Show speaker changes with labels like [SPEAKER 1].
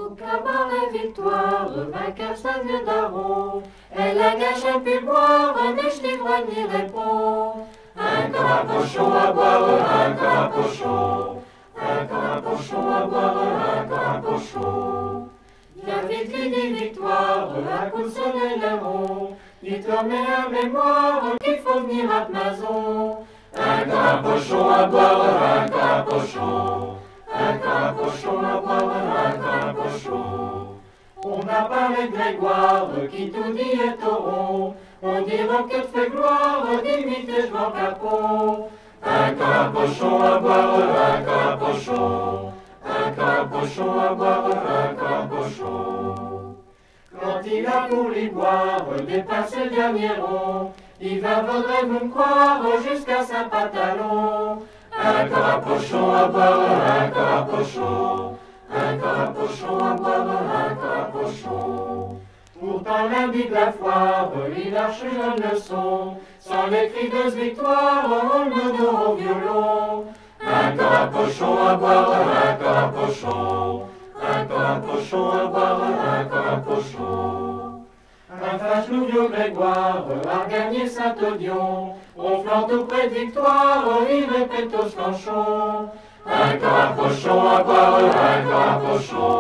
[SPEAKER 1] Au cabaret victoire, vainqueur sa vieux daron. Elle a gâché un pu boire, mais je l'ivrogne n'y répond. Un carapochon à boire, un carapochon. Un carapochon à boire, un carapochon. Bien vite qu'il dit victoire, un coup de soleil le rond. Dites-leur mais à mémoire qu'il faut venir à maison. Un carapochon à boire, un carapochon. Un carapochon à boire, un carapochon. On a parlé de Grégoire, qui tout dit est au rond. On dira que fait gloire, d'imiter je m'en capot. Un carapochon à boire, un carapochon. Un carapochon à boire, un carapochon. Quand il a pour les boire, dépasse le dernier rond. Il va vaudrait-vous me croire jusqu'à Saint-Pantalon. Un carapochon à boire, un carapochon. Un carapochon à boire, un carapochon. Pourtant lundi de la foire, il lâche une leçon. Sans les cris de victoire, on le menace au violon. Un carapochon à boire, un carapochon. Un carapochon à boire, un carapochon. Un fâche-nous Grégoire a gagné Saint-Odion. Ronflant tout près de victoire, il répète au flanchon. Un carapochon à boire, un carapochon.